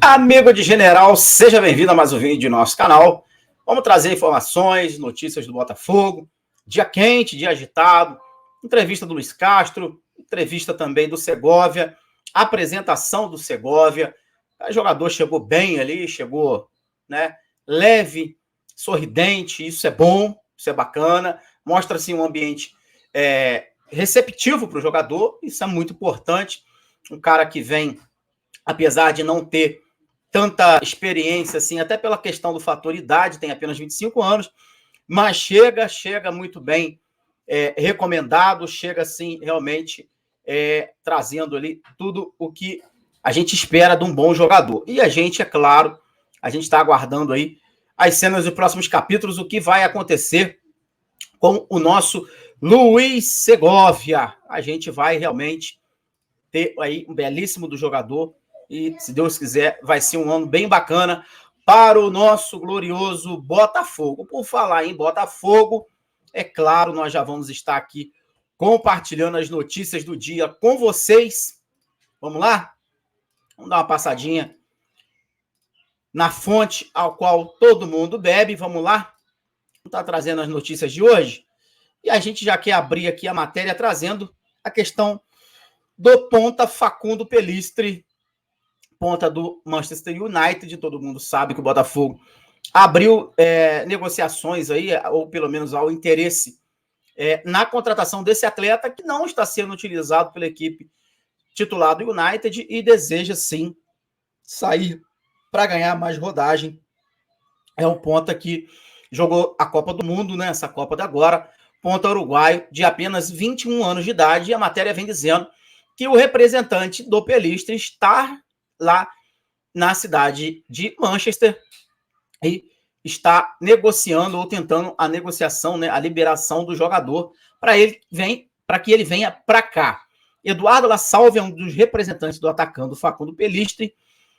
Amigo de General, seja bem-vindo a mais um vídeo do nosso canal. Vamos trazer informações, notícias do Botafogo, dia quente, dia agitado, entrevista do Luiz Castro, entrevista também do Segovia, apresentação do Segovia. O jogador chegou bem ali, chegou, né, leve, sorridente, isso é bom, isso é bacana, mostra assim um ambiente receptivo para o jogador, isso é muito importante. Um cara que vem, apesar de não ter tanta experiência, assim, até pela questão do fator idade, tem apenas 25 anos, mas chega muito bem recomendado, chega, assim, realmente trazendo ali tudo o que a gente espera de um bom jogador. E a gente, é claro, a gente está aguardando aí as cenas dos próximos capítulos, o que vai acontecer com o nosso Luiz Segovia. A gente vai realmente ter aí um belíssimo do jogador, e, se Deus quiser, vai ser um ano bem bacana para o nosso glorioso Botafogo. Por falar em Botafogo, é claro, nós já vamos estar aqui compartilhando as notícias do dia com vocês. Vamos lá? Vamos dar uma passadinha na fonte ao qual todo mundo bebe. Vamos lá? Vamos estar trazendo as notícias de hoje. E a gente já quer abrir aqui a matéria trazendo a questão do ponta Facundo Pellistri, ponta do Manchester United. Todo mundo sabe que o Botafogo abriu negociações aí, ou pelo menos ao interesse na contratação desse atleta, que não está sendo utilizado pela equipe titular do United e deseja sim sair para ganhar mais rodagem. É um ponta que jogou a Copa do Mundo, né? Essa Copa de agora, ponta uruguaio de apenas 21 anos de idade, e a matéria vem dizendo que o representante do Pellistri está lá na cidade de Manchester e está negociando ou tentando a negociação, né, a liberação do jogador para que ele venha para cá. Eduardo La Salve é um dos representantes do atacante Facundo Pellistri,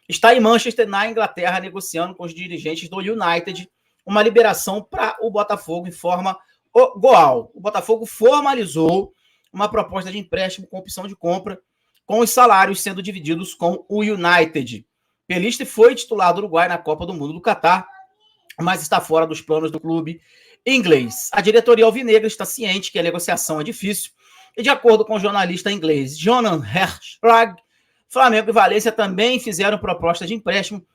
está em Manchester, na Inglaterra, negociando com os dirigentes do United uma liberação para o Botafogo, informa o Goal. O Botafogo formalizou uma proposta de empréstimo com opção de compra, com os salários sendo divididos com o United. Pellistri foi titular do Uruguai na Copa do Mundo do Catar, mas está fora dos planos do clube inglês. A diretoria alvinegra está ciente que a negociação é difícil e, de acordo com o jornalista inglês Jonan Hershlag, Flamengo e Valência também fizeram proposta de empréstimo,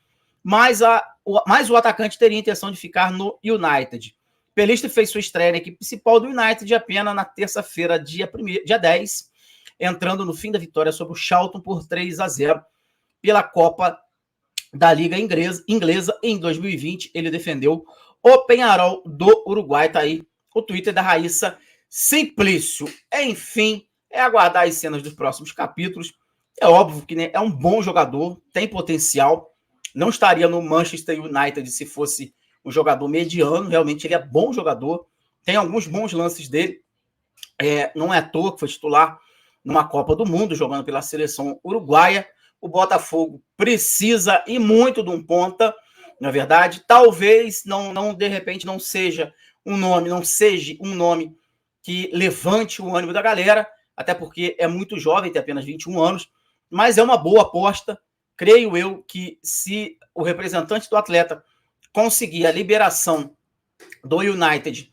mas o atacante teria a intenção de ficar no United. Pellistri fez sua estreia na equipe principal do United apenas na terça-feira, dia 10, entrando no fim da vitória sobre o Charlton por 3-0 pela Copa da Liga Inglesa. Em 2020, ele defendeu o Peñarol do Uruguai. Tá aí o Twitter da Raíssa Simplício. Enfim, é aguardar as cenas dos próximos capítulos. É óbvio que, né, é um bom jogador, tem potencial. Não estaria no Manchester United se fosse um jogador mediano. Realmente ele é bom jogador. Tem alguns bons lances dele. Não é à toa que foi titular numa Copa do Mundo, jogando pela seleção uruguaia. O Botafogo precisa e muito de um ponta, na verdade. Talvez não de repente não seja um nome que levante o ânimo da galera, até porque é muito jovem, tem apenas 21 anos, mas é uma boa aposta. Creio eu que, se o representante do atleta conseguir a liberação do United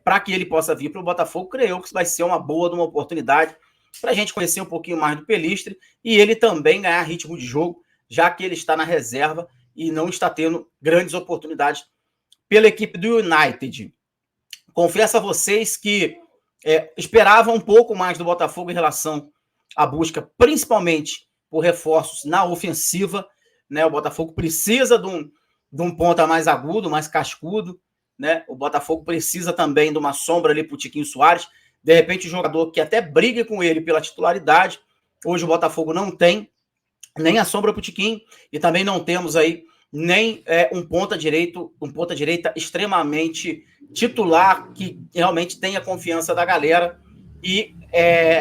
para que ele possa vir para o Botafogo, creio eu que vai ser uma boa de uma oportunidade para a gente conhecer um pouquinho mais do Pellistri e ele também ganhar ritmo de jogo, já que ele está na reserva e não está tendo grandes oportunidades pela equipe do United. Confesso a vocês que esperava um pouco mais do Botafogo em relação à busca, principalmente por reforços na ofensiva, né? O Botafogo precisa de um ponta mais agudo, mais cascudo, né? O Botafogo precisa também de uma sombra ali para o Tiquinho Soares, de repente, um jogador que até brigue com ele pela titularidade. Hoje o Botafogo não tem nem a sombra para o Tiquinho e também não temos aí nem um ponta-direita extremamente titular, que realmente tenha confiança da galera. E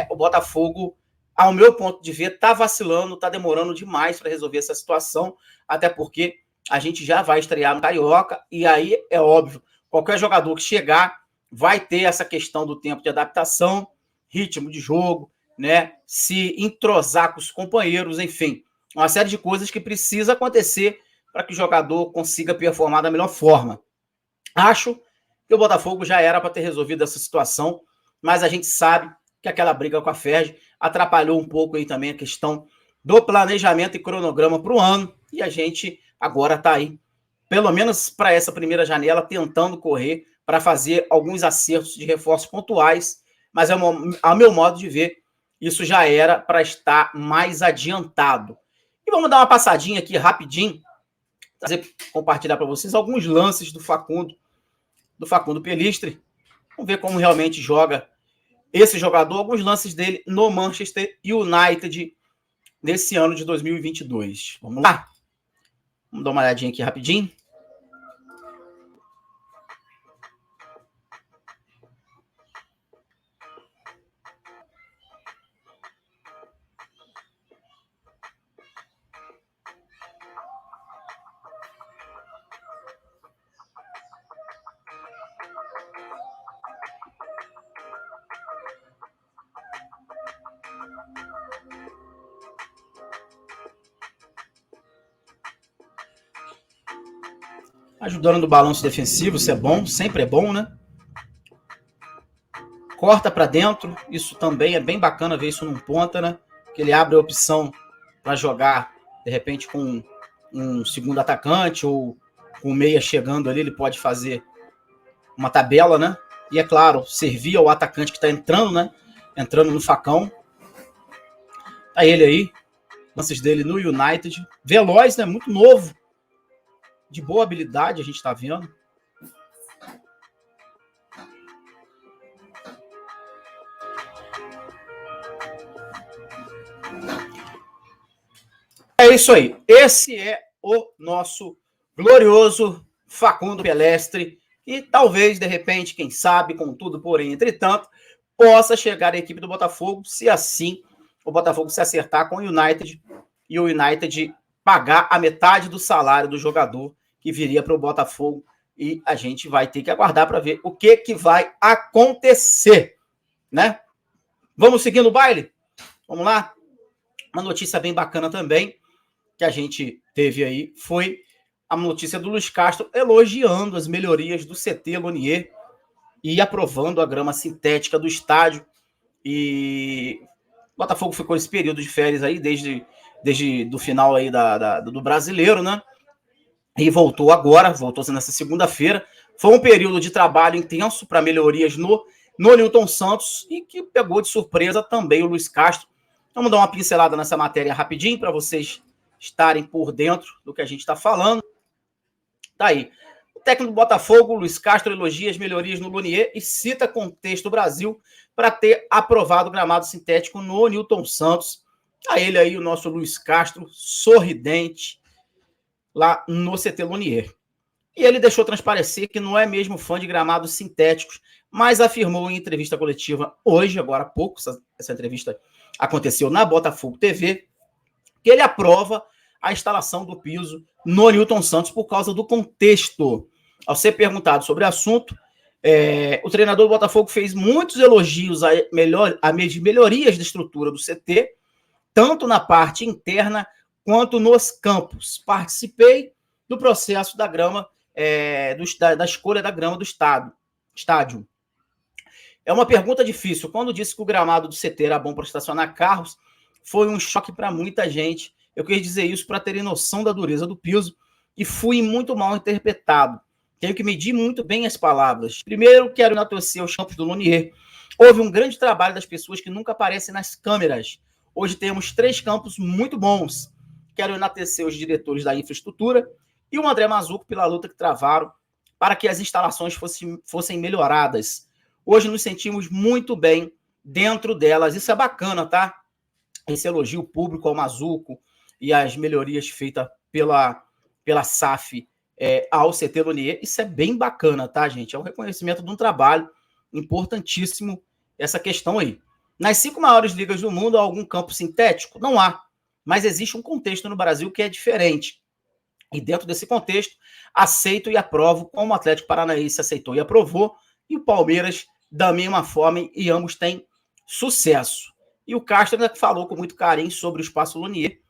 o Botafogo, ao meu ponto de ver, está vacilando, está demorando demais para resolver essa situação, até porque a gente já vai estrear no Carioca, e aí é óbvio, qualquer jogador que chegar vai ter essa questão do tempo de adaptação, ritmo de jogo, né? Se entrosar com os companheiros, enfim. uma série de coisas que precisa acontecer para que o jogador consiga performar da melhor forma. Acho que o Botafogo já era para ter resolvido essa situação, mas a gente sabe que aquela briga com a Ferj atrapalhou um pouco aí também a questão do planejamento e cronograma para o ano, e a gente agora está aí, pelo menos para essa primeira janela, tentando correr para fazer alguns acertos de reforços pontuais, mas ao meu modo de ver, isso já era para estar mais adiantado. E vamos dar uma passadinha aqui rapidinho, compartilhar para vocês alguns lances do Facundo Pelistri. Vamos ver como realmente joga esse jogador, alguns lances dele no Manchester United nesse ano de 2022. Vamos lá? Vamos dar uma olhadinha aqui rapidinho. Ajudando no balanço defensivo, isso é bom, sempre é bom, né? Corta para dentro, isso também é bem bacana ver isso num ponta, né? Que ele abre a opção para jogar, de repente, com um segundo atacante ou com o meia chegando ali, ele pode fazer uma tabela, né? E, é claro, servir ao atacante que está entrando, né? Entrando no facão. Tá ele aí, lances dele no United. Veloz, né? Muito novo. De boa habilidade, a gente está vendo. É isso aí. Esse é o nosso glorioso Facundo Pelistri. E talvez, de repente, quem sabe, contudo, porém, entretanto, possa chegar à equipe do Botafogo, se assim o Botafogo se acertar com o United e o United pagar a metade do salário do jogador que viria para o Botafogo, e a gente vai ter que aguardar para ver o que vai acontecer, né? Vamos seguindo o baile? Vamos lá? Uma notícia bem bacana também que a gente teve aí foi a notícia do Luiz Castro elogiando as melhorias do CT Lonier e aprovando a grama sintética do estádio. E o Botafogo ficou esse período de férias aí desde do final aí do Brasileiro, né? E voltou nessa segunda-feira. Foi um período de trabalho intenso para melhorias no Nilton Santos e que pegou de surpresa também o Luiz Castro. Vamos dar uma pincelada nessa matéria rapidinho para vocês estarem por dentro do que a gente está falando. Tá aí. O técnico do Botafogo, Luiz Castro, elogia as melhorias no Lonier e cita Contexto Brasil para ter aprovado o gramado sintético no Nilton Santos. A ele aí, o nosso Luiz Castro, sorridente, lá no CT Lonier. E ele deixou transparecer que não é mesmo fã de gramados sintéticos, mas afirmou em entrevista coletiva hoje, agora há pouco, essa entrevista aconteceu na Botafogo TV, que ele aprova a instalação do piso no Nilton Santos por causa do contexto. Ao ser perguntado sobre o assunto, o treinador do Botafogo fez muitos elogios a melhorias de estrutura do CT, tanto na parte interna quanto nos campos. Participei do processo da grama, da escolha da grama do estádio. É uma pergunta difícil. Quando disse que o gramado do CT era bom para estacionar carros, foi um choque para muita gente. Eu quis dizer isso para terem noção da dureza do piso e fui muito mal interpretado. Tenho que medir muito bem as palavras. Primeiro, quero enaltecer os campos do Lonier. Houve um grande trabalho das pessoas que nunca aparecem nas câmeras. Hoje temos 3 campos muito bons. Quero enaltecer os diretores da infraestrutura e o André Mazuco pela luta que travaram para que as instalações fossem melhoradas. Hoje nos sentimos muito bem dentro delas. Isso é bacana, tá? Esse elogio público ao Mazuco e as melhorias feitas pela SAF ao CT Lonier, isso é bem bacana, tá, gente? É um reconhecimento de um trabalho importantíssimo, essa questão aí. Nas 5 maiores ligas do mundo, há algum campo sintético? Não há, mas existe um contexto no Brasil que é diferente. E dentro desse contexto, aceito e aprovo, como o Atlético Paranaense aceitou e aprovou, e o Palmeiras da mesma forma, e ambos têm sucesso. E o Castro ainda falou com muito carinho sobre o Espaço Lonier,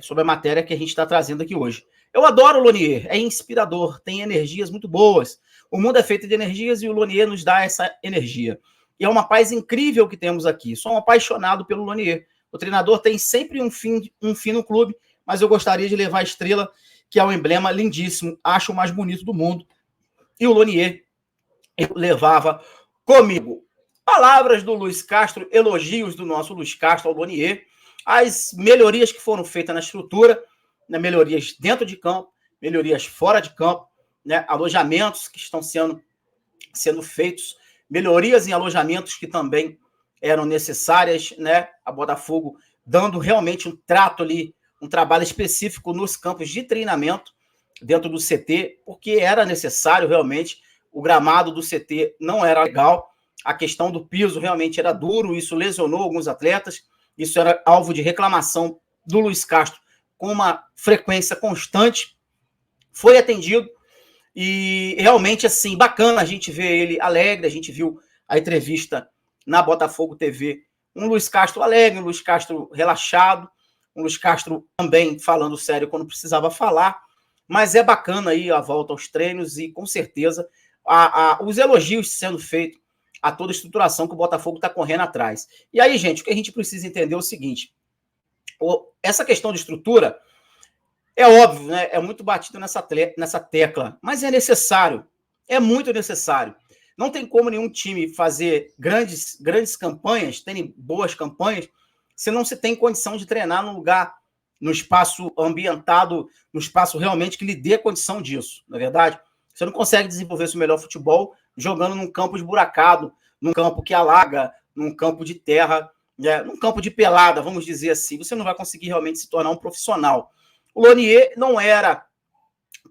sobre a matéria que a gente está trazendo aqui hoje. Eu adoro o Lonier, é inspirador, tem energias muito boas. O mundo é feito de energias e o Lonier nos dá essa energia. E é uma paz incrível que temos aqui. Sou um apaixonado pelo Lonier. O treinador tem sempre um fim no clube, mas eu gostaria de levar a estrela, que é um emblema lindíssimo, acho o mais bonito do mundo. E o Lonier levava comigo. Palavras do Luiz Castro, elogios do nosso Luiz Castro ao Lonier, as melhorias que foram feitas na estrutura, né, melhorias dentro de campo, melhorias fora de campo, né, alojamentos que estão sendo feitos, melhorias em alojamentos que também eram necessárias, né, a Botafogo dando realmente um trato ali, um trabalho específico nos campos de treinamento dentro do CT, porque era necessário realmente, o gramado do CT não era legal, a questão do piso realmente era duro, isso lesionou alguns atletas, isso era alvo de reclamação do Luiz Castro com uma frequência constante, foi atendido e realmente, assim, bacana a gente ver ele alegre, a gente viu a entrevista na Botafogo TV, um Luiz Castro alegre, um Luiz Castro relaxado, um Luiz Castro também falando sério quando precisava falar, mas é bacana aí a volta aos treinos e, com certeza, os elogios sendo feitos a toda a estruturação que o Botafogo está correndo atrás. E aí, gente, o que a gente precisa entender é o seguinte, essa questão de estrutura é óbvio, né? É muito batido nessa tecla, mas é necessário, é muito necessário. Não tem como nenhum time fazer grandes campanhas, terem boas campanhas, se não se tem condição de treinar num lugar, no espaço ambientado, no espaço realmente que lhe dê condição disso, não é verdade? Você não consegue desenvolver seu melhor futebol jogando num campo esburacado, num campo que alaga, num campo de terra, né? Num campo de pelada, vamos dizer assim. Você não vai conseguir realmente se tornar um profissional. O Lonier não era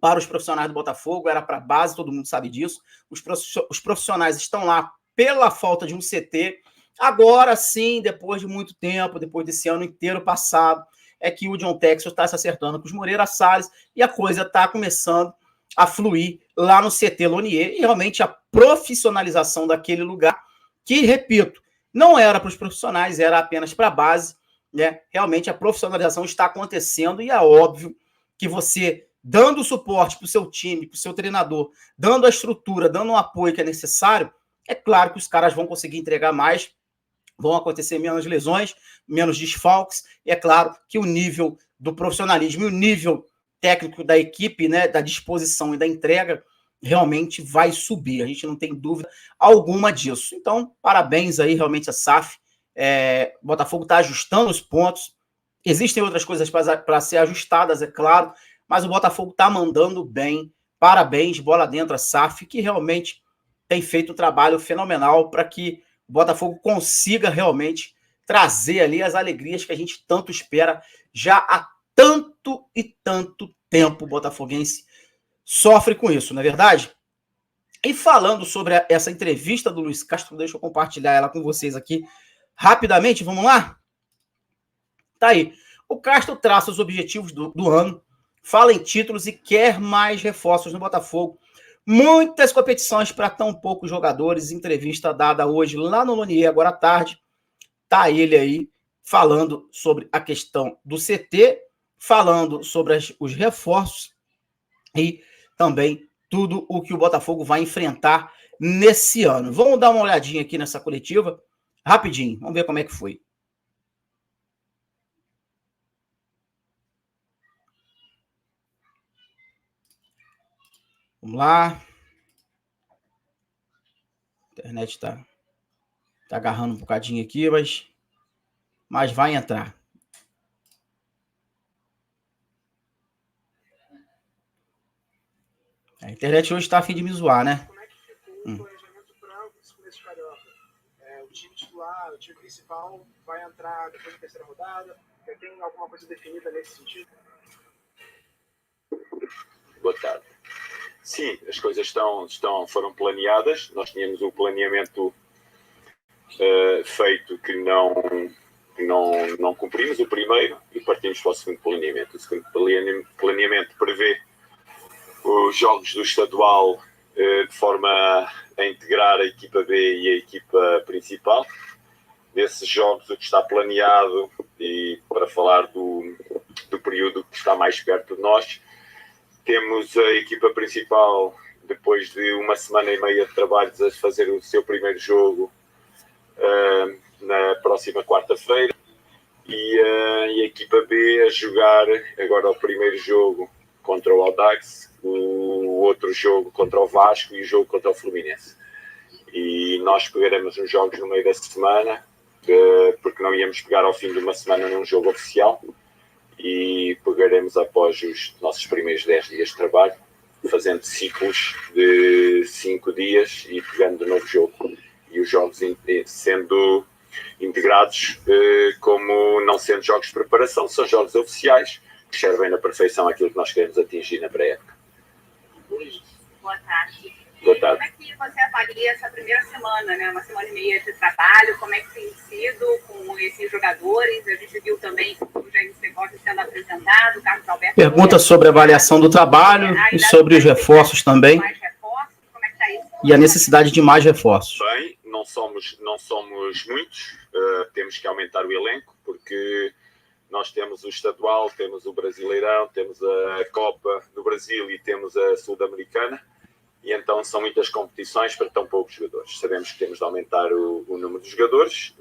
para os profissionais do Botafogo, era para a base, todo mundo sabe disso. Os profissionais estão lá pela falta de um CT. Agora sim, depois de muito tempo, depois desse ano inteiro passado, é que o John Texel está se acertando com os Moreira Salles e a coisa está começando a fluir lá no CT Lonier e realmente a profissionalização daquele lugar, que, repito, não era para os profissionais, era apenas para a base, né? Realmente a profissionalização está acontecendo e é óbvio que você, dando o suporte para o seu time, para o seu treinador, dando a estrutura, dando o apoio que é necessário, é claro que os caras vão conseguir entregar mais, vão acontecer menos lesões, menos desfalques, e é claro que o nível do profissionalismo e o nível técnico da equipe, né, da disposição e da entrega, realmente vai subir. A gente não tem dúvida alguma disso. Então, parabéns aí realmente a SAF. O Botafogo está ajustando os pontos. Existem outras coisas para ser ajustadas, é claro, mas o Botafogo está mandando bem. Parabéns, bola dentro a SAF, que realmente tem feito um trabalho fenomenal para que o Botafogo consiga realmente trazer ali as alegrias que a gente tanto espera já há tanto e tanto tempo. O botafoguense sofre com isso, não é verdade? E falando sobre essa entrevista do Luiz Castro, deixa eu compartilhar ela com vocês aqui rapidamente, vamos lá? Tá aí. O Castro traça os objetivos do ano, fala em títulos e quer mais reforços no Botafogo. Muitas competições para tão poucos jogadores. Entrevista dada hoje lá no Lonier, agora à tarde. Tá ele aí falando sobre a questão do CT, falando sobre os reforços e também tudo o que o Botafogo vai enfrentar nesse ano. Vamos dar uma olhadinha aqui nessa coletiva, rapidinho. Vamos ver como é que foi. Vamos lá. A internet tá agarrando um bocadinho aqui, mas vai entrar. A internet hoje está a fim de me zoar, né? Como é que ficou o planejamento para esse começo de Carioca? O time titular, o time principal vai entrar depois da terceira rodada? Já tem alguma coisa definida nesse sentido? Boa tarde. Sim, as coisas foram planeadas. Nós tínhamos um planeamento feito que não cumprimos, o primeiro, e partimos para o segundo planeamento. O segundo planeamento prevê os jogos do estadual de forma a integrar a equipa B e a equipa principal. desses jogos, o que está planeado, e para falar do período que está mais perto de nós, temos a equipa principal, depois de uma semana e meia de trabalhos, a fazer o seu primeiro jogo na próxima quarta-feira, e a equipa B a jogar agora o primeiro jogo contra o Audax, o outro jogo contra o Vasco e o jogo contra o Fluminense. E nós pegaremos uns jogos no meio desta semana, porque não íamos pegar ao fim de uma semana num jogo oficial, e pegaremos após os nossos primeiros 10 dias de trabalho, fazendo ciclos de 5 dias e pegando de novo jogo. E os jogos sendo integrados como não sendo jogos de preparação, são jogos oficiais que servem na perfeição aquilo que nós queremos atingir na pré-época. Luiz, boa tarde. Boa tarde. Como é que você avalia essa primeira semana, né? Uma semana e meia de trabalho, como é que tem sido com esses jogadores? A gente viu também o Jair Segovia sendo apresentado, o Carlos Alberto... Pergunta sobre a avaliação do trabalho e sobre os reforços também. Mais reforços, como é que está isso? E a necessidade de mais reforços. Bem, não somos muitos, temos que aumentar o elenco, porque nós temos o estadual, temos o Brasileirão, temos a Copa do Brasil e temos a Sul-Americana, e então são muitas competições para tão poucos jogadores. Sabemos que temos de aumentar o número de jogadores,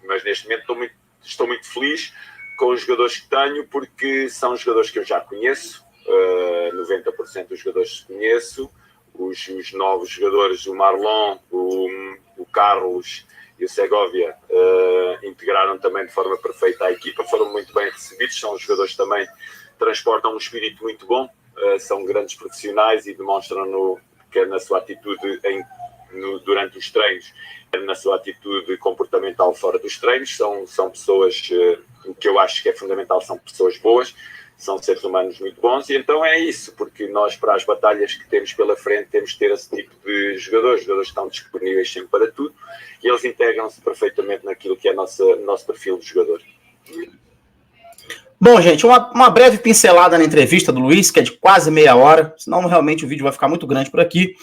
mas neste momento estou muito feliz com os jogadores que tenho, porque são jogadores que eu já conheço, 90% dos jogadores que conheço, os novos jogadores, o Marlon, o Carlos e o Segovia, integraram também de forma perfeita a equipa, foram muito bem recebidos, são os jogadores que também transportam um espírito muito bom, são grandes profissionais e demonstram quer na sua atitude durante os treinos, quer na sua atitude comportamental fora dos treinos, são pessoas, o que eu acho que é fundamental, são pessoas boas, são seres humanos muito bons, e então é isso, porque nós, para as batalhas que temos pela frente, temos de ter esse tipo de jogadores que estão disponíveis sempre para tudo, e eles integram-se perfeitamente naquilo que é nosso perfil de jogador. Bom, gente, uma breve pincelada na entrevista do Luiz, que é de quase meia hora, senão realmente o vídeo vai ficar muito grande por aqui.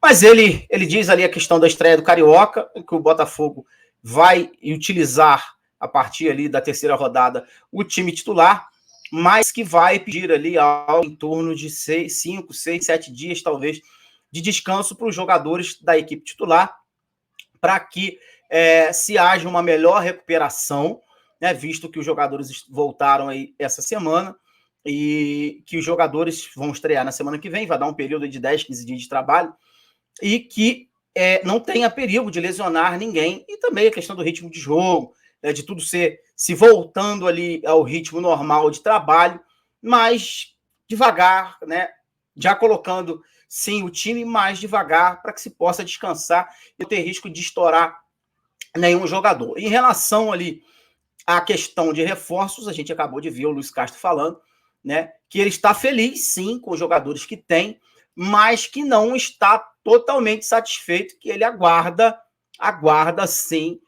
Mas ele diz ali a questão da estreia do Carioca, que o Botafogo vai utilizar, a partir ali da terceira rodada, o time titular, mas que vai pedir ali algo em torno de 5, 6, 7 dias, talvez, de descanso para os jogadores da equipe titular, para que se haja uma melhor recuperação, né, visto que os jogadores voltaram aí essa semana e que os jogadores vão estrear na semana que vem, vai dar um período de 10, 15 dias de trabalho, e que não tenha perigo de lesionar ninguém, e também a questão do ritmo de jogo, de tudo se voltando ali ao ritmo normal de trabalho, mas devagar, né, já colocando sim o time mais devagar para que se possa descansar e não ter risco de estourar nenhum jogador. Em relação ali à questão de reforços, a gente acabou de ver o Luiz Castro falando, né, que ele está feliz sim com os jogadores que tem, mas que não está totalmente satisfeito, que ele aguarda sim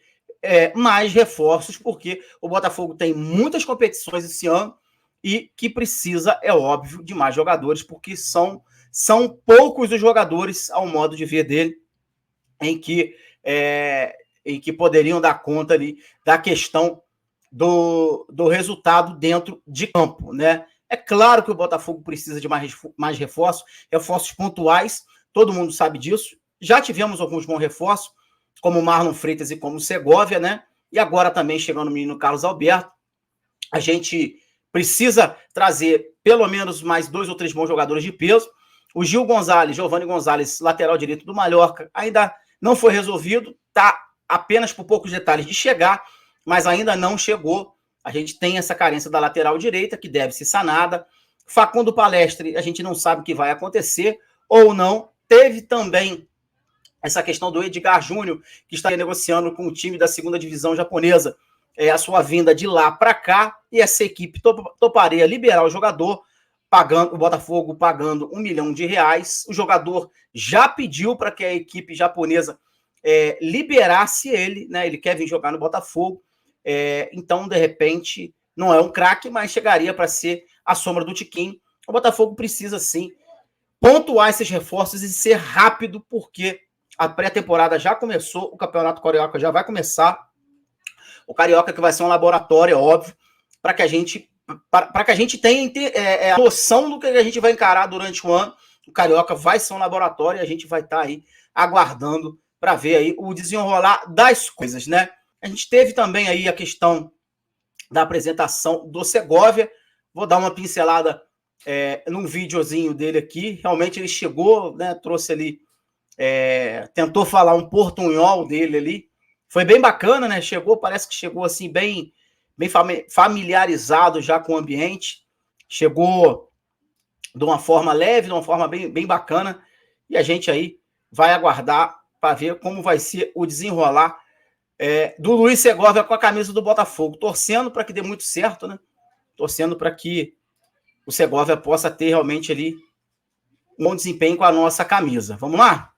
mais reforços, porque o Botafogo tem muitas competições esse ano e que precisa, é óbvio, de mais jogadores, porque são poucos os jogadores, ao modo de ver dele, em que poderiam dar conta ali da questão do resultado dentro de campo, né? É claro que o Botafogo precisa de mais reforços pontuais, todo mundo sabe disso. Já tivemos alguns bons reforços, como o Marlon Freitas e como o Segovia, né? E agora também chegando o menino Carlos Alberto. A gente precisa trazer pelo menos mais 2 ou 3 bons jogadores de peso. O Giovanni Gonzalez, lateral direito do Mallorca, ainda não foi resolvido, está apenas por poucos detalhes de chegar, mas ainda não chegou. A gente tem essa carência da lateral direita, que deve ser sanada. Facundo Palestre, a gente não sabe o que vai acontecer ou não. Teve também essa questão do Edgar Júnior, que está negociando com o time da segunda divisão japonesa a sua vinda de lá para cá, e essa equipe toparia liberar o jogador, o Botafogo pagando R$1 milhão. O jogador já pediu para que a equipe japonesa liberasse ele, né? Ele quer vir jogar no Botafogo, então, de repente, não é um craque, mas chegaria para ser a sombra do Tiquinho. O Botafogo precisa, sim, pontuar esses reforços e ser rápido, porque a pré-temporada já começou, o Campeonato Carioca já vai começar. O Carioca que vai ser um laboratório, óbvio, para que a gente tenha a noção do que a gente vai encarar durante o ano. O Carioca vai ser um laboratório e a gente vai estar aí aguardando para ver aí o desenrolar das coisas, né? A gente teve também aí a questão da apresentação do Segovia. Vou dar uma pincelada num videozinho dele aqui. Realmente ele chegou, né? Trouxe ali, tentou falar um portunhol dele ali. Foi bem bacana, né? Parece que chegou assim bem familiarizado já com o ambiente. Chegou de uma forma leve, de uma forma bem bacana. E a gente aí vai aguardar para ver como vai ser o desenrolar do Luiz Segovia com a camisa do Botafogo. Torcendo para que dê muito certo, né? Torcendo para que o Segovia possa ter realmente ali um bom desempenho com a nossa camisa. Vamos lá?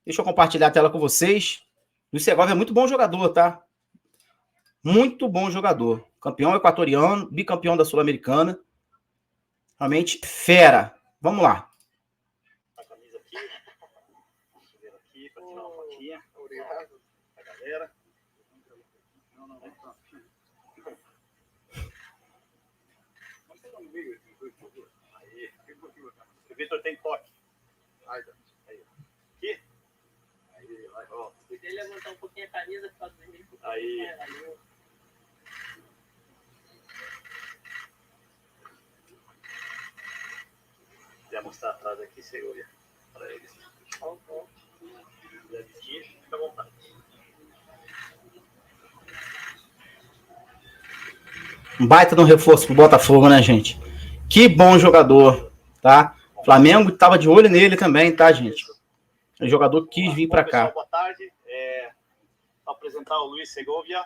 Deixa eu compartilhar a tela com vocês. O Luiz Segovia é muito bom jogador, tá? Muito bom jogador. Campeão equatoriano, bicampeão da Sul-Americana. Realmente fera. Vamos lá. A camisa aqui. Deixa eu ver aqui para tirar uma fotinha. Obrigado. A galera. Não. Vamos pegar um vídeo aqui. Aí. O Vitor tem toque. Aí. Aqui. Aí, vai, ó. Se ele levantar um pouquinho a camisa por causa do vídeo. Aí. Se mostrar atrás aqui, segura para eles. Se quiser vestir, fica à vontade. Um baita de um reforço pro Botafogo, né, gente? Que bom jogador, tá? O Flamengo estava de olho nele também, tá, gente? O jogador quis vir para cá. Boa tarde. Vou apresentar o Luiz Segovia,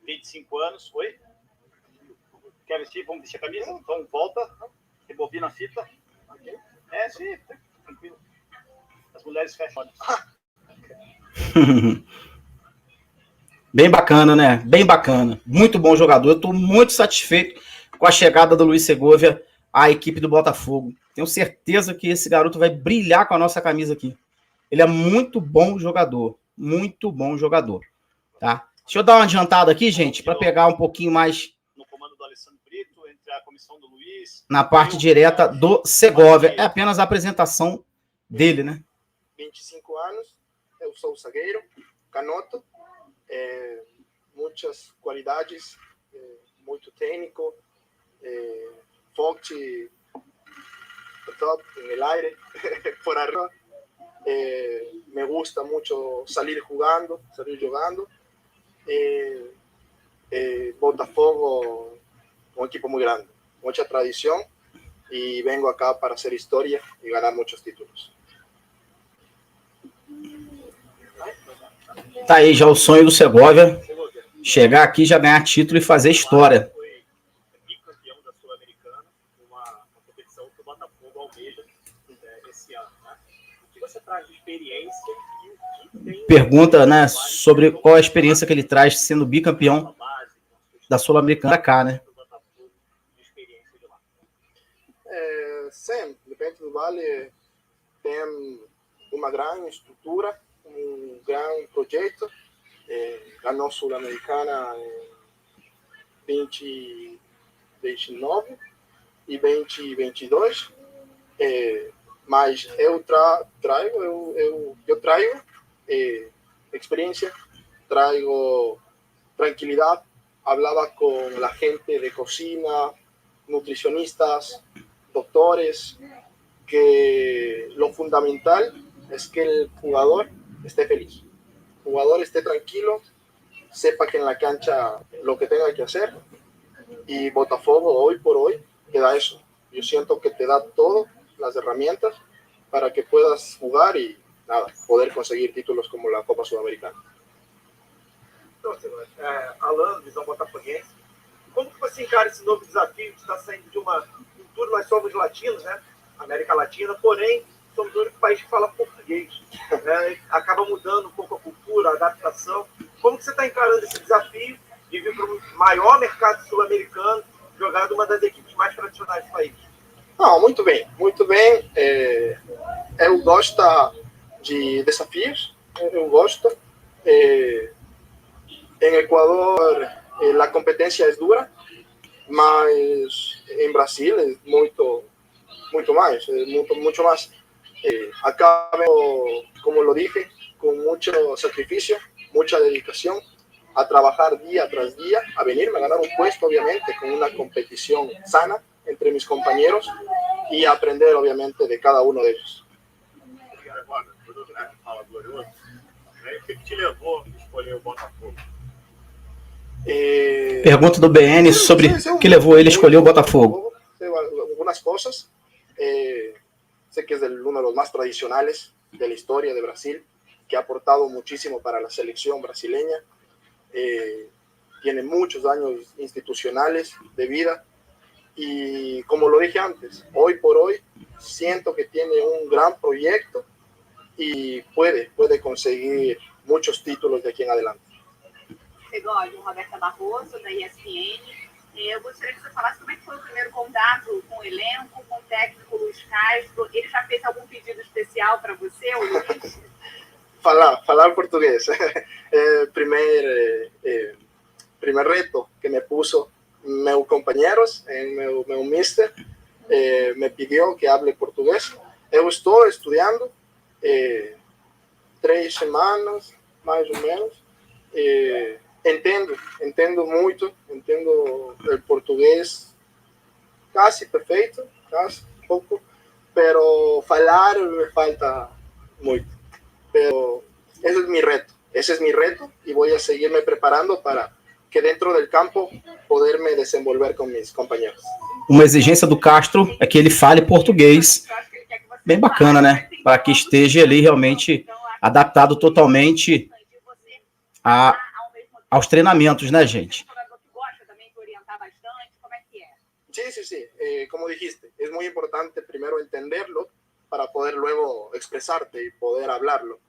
25 anos. Oi? Quer vestir? Vamos vestir a camisa? Então volta, rebobina a fita. Sim, tranquilo. As mulheres fecham. Bem bacana, né? Bem bacana. Muito bom jogador. Eu estou muito satisfeito com a chegada do Luiz Segovia à equipe do Botafogo. Tenho certeza que esse garoto vai brilhar com a nossa camisa aqui. Ele é muito bom jogador. Muito bom jogador. Tá? Deixa eu dar uma adiantada aqui, gente, para pegar um pouquinho mais no comando do Alessandro Brito, entre a comissão do Luiz. Na parte direta do Segovia. É apenas a apresentação dele, né? 25 anos, eu sou zagueiro, canoto, muitas qualidades, muito técnico, forte, top, en el aire, por arriba. Me gusta mucho salir jugando. Botafogo, un equipo muy grande, mucha tradición, y vengo acá para hacer historia y ganar muchos títulos. Tá aí já o sonho do Segovia, chegar aqui, já ganhar título e fazer história. Foi bicampeão da Sul-Americana, uma competição que o Botafogo almeja esse ano. Né? O que você traz de experiência? Pergunta, né, sobre qual a experiência que ele traz sendo bicampeão da Sul-Americana cá, né? Sim, depende do Vale, tem uma grande estrutura, um grande projeto. Ganhou Sul-Americana em 2019 e 2022. Mas eu trago experiencia, traigo tranquilidad. Hablaba con la gente de cocina, nutricionistas, doctores, que lo fundamental es que el jugador esté feliz, el jugador esté tranquilo, sepa que en la cancha lo que tenga que hacer, y Botafogo hoy por hoy te da eso. Yo siento que te da todas las herramientas para que puedas jugar y poder conseguir títulos como la Copa Sudamericana. Então, Alan, visão botafoguense, como que você encara esse novo desafio de estar saindo de uma cultura? Nós somos latinos, né? América Latina, porém, somos o único país que fala português. Né? Acaba mudando um pouco a cultura, a adaptação. Como que você está encarando esse desafio de vir para o maior mercado sul-americano, jogar uma das equipes mais tradicionais do país? Não, muito bem, muito bem. Eu gosto de desafios, eu gosto. Em Equador a competência é dura, mas em Brasil é muito mais, mucho más. Acá vengo, como lo dije, con mucho sacrificio, mucha dedicación, a trabajar día tras día, a venirme a ganar un puesto, obviamente, con una competición sana entre mis compañeros y a aprender, obviamente, de cada uno de ellos. O que te levou a escolher o Botafogo? Pergunta do BN sobre o que levou ele a escolher o Botafogo. Algunas cosas. Sé que es uno de los más tradicionales de la historia de Brasil, que ha aportado muchísimo para la selección brasileña. Tiene muchos años institucionales de vida y, como lo dije antes, hoy por hoy siento que tiene un gran proyecto y puede conseguir muchos títulos de aquí en adelante. Segovia, Roberta Barroso, da ESPN. Eu gostaria que você falasse como é que foi o primeiro contato com o elenco, com o técnico Luiz Castro. Ele já fez algum pedido especial para você, o Luiz? Falar portugués. Primer reto que me puso meus compañeros, meu mister, me pidió que hable portugués. Eu estou estudando 3 semanas, mais ou menos. Entendo muito, entendo o português casi perfeito, casi pouco, pero falar me falta muito. Pero ese es mi reto y voy a seguirme preparando para que dentro del campo poderme desenvolver com mis compañeros. Uma exigência do Castro é que ele fale português, bem bacana, né? Para que esteja ali realmente adaptado totalmente aos treinamentos, né, gente? Sí. Como dijiste, es muy importante primero entenderlo para poder luego expresarte y poder hablarlo.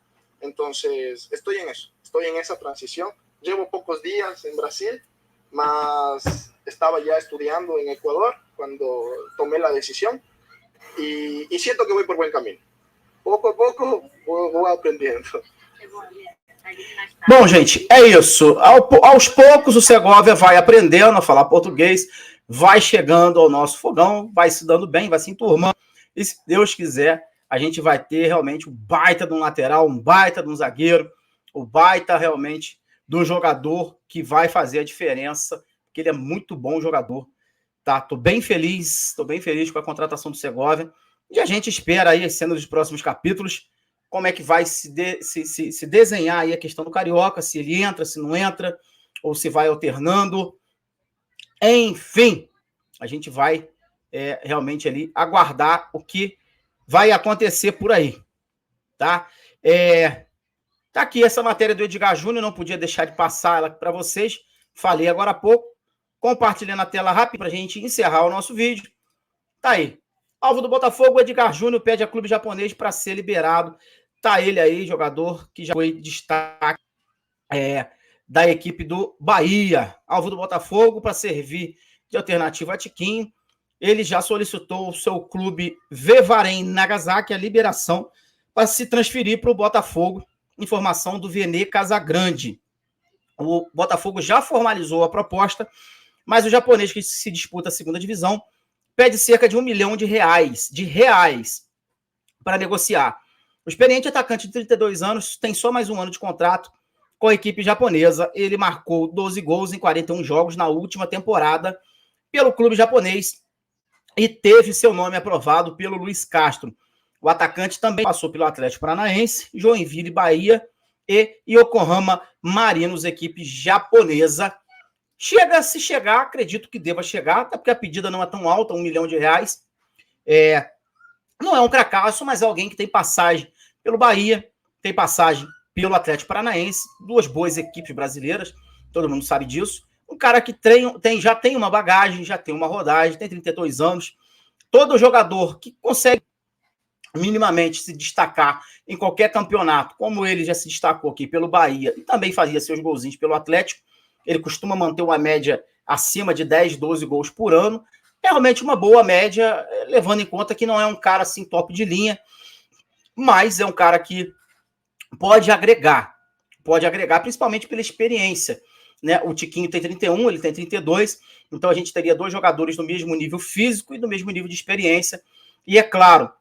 Entonces, estoy en esa transición. Llevo pocos días en Brasil, mas estaba ya estudiando en Ecuador cuando tomé la decisión y siento que voy por buen camino. Pouco a pouco vou aprendendo. Bom, gente, é isso. Aos poucos o Segovia vai aprendendo a falar português, vai chegando ao nosso fogão, vai se dando bem, vai se enturmando. E se Deus quiser, a gente vai ter realmente um baita de um lateral, um baita de um zagueiro, o baita realmente do jogador que vai fazer a diferença, porque ele é muito bom jogador. Tá? Tô bem feliz com a contratação do Segovia. E a gente espera aí, sendo dos próximos capítulos, como é que vai se desenhar aí a questão do Carioca, se ele entra, se não entra, ou se vai alternando. Enfim, a gente vai realmente ali aguardar o que vai acontecer por aí. Tá? Tá aqui essa matéria do Edgar Júnior, não podia deixar de passar ela para vocês. Falei agora há pouco. Compartilhando a tela rápido para a gente encerrar o nosso vídeo. Tá aí. Alvo do Botafogo, Edgar Júnior pede a clube japonês para ser liberado. Tá ele aí, jogador que já foi destaque da equipe do Bahia. Alvo do Botafogo para servir de alternativa a Tiquinho. Ele já solicitou o seu clube Vevaren Nagasaki a liberação para se transferir para o Botafogo. Informação do Vene Casagrande. O Botafogo já formalizou a proposta, mas o japonês que se disputa a segunda divisão pede cerca de R$1 milhão para negociar. O experiente atacante de 32 anos tem só mais um ano de contrato com a equipe japonesa. Ele marcou 12 gols em 41 jogos na última temporada pelo clube japonês e teve seu nome aprovado pelo Luiz Castro. O atacante também passou pelo Atlético Paranaense, Joinville, Bahia e Yokohama Marinos, equipe japonesa. Se chegar, acredito que deva chegar, até porque a pedida não é tão alta, R$1 milhão. Não é um cracaço, mas é alguém que tem passagem pelo Bahia, tem passagem pelo Atlético Paranaense, duas boas equipes brasileiras, todo mundo sabe disso. Um cara que já tem uma bagagem, já tem uma rodagem, tem 32 anos. Todo jogador que consegue minimamente se destacar em qualquer campeonato, como ele já se destacou aqui pelo Bahia e também fazia seus golzinhos pelo Atlético, ele costuma manter uma média acima de 10, 12 gols por ano. É realmente uma boa média, levando em conta que não é um cara assim top de linha, mas é um cara que pode agregar, principalmente pela experiência, né? O Tiquinho tem 31, ele tem 32, então a gente teria 2 jogadores no mesmo nível físico e no mesmo nível de experiência, e é claro,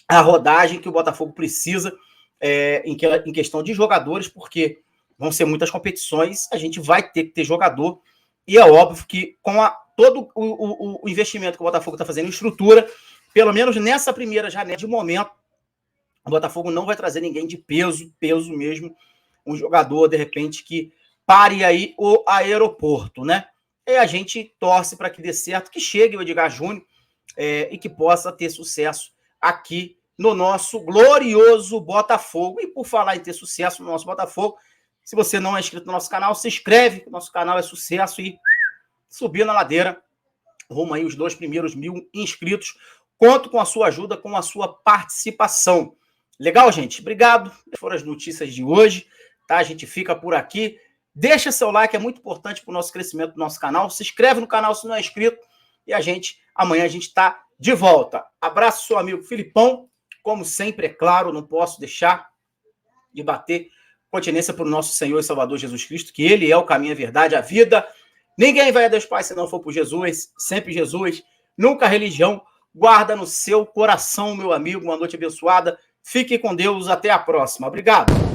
a rodagem que o Botafogo precisa em questão de jogadores, porque vão ser muitas competições, a gente vai ter que ter jogador, e é óbvio que com todo o investimento que o Botafogo está fazendo em estrutura, pelo menos nessa primeira janela de momento, o Botafogo não vai trazer ninguém de peso mesmo, um jogador, de repente, que pare aí o aeroporto, né? E a gente torce para que dê certo, que chegue o Edgar Júnior e que possa ter sucesso aqui no nosso glorioso Botafogo. E por falar em ter sucesso no nosso Botafogo, se você não é inscrito no nosso canal, se inscreve, que o nosso canal é sucesso e subir na ladeira, rumo aí os 2 primeiros 1000 inscritos. Conto com a sua ajuda, com a sua participação. Legal, gente? Obrigado. Essas foram as notícias de hoje, tá? A gente fica por aqui. Deixa seu like, é muito importante para o nosso crescimento do nosso canal. Se inscreve no canal se não é inscrito. E amanhã a gente está de volta. Abraço, seu amigo Filipão. Como sempre, é claro, não posso deixar de bater continência para o nosso Senhor e Salvador Jesus Cristo, que Ele é o caminho, a verdade, a vida. Ninguém vai a Deus Pai se não for por Jesus. Sempre Jesus, nunca religião. Guarda no seu coração, meu amigo. Uma noite abençoada. Fique com Deus. Até a próxima. Obrigado.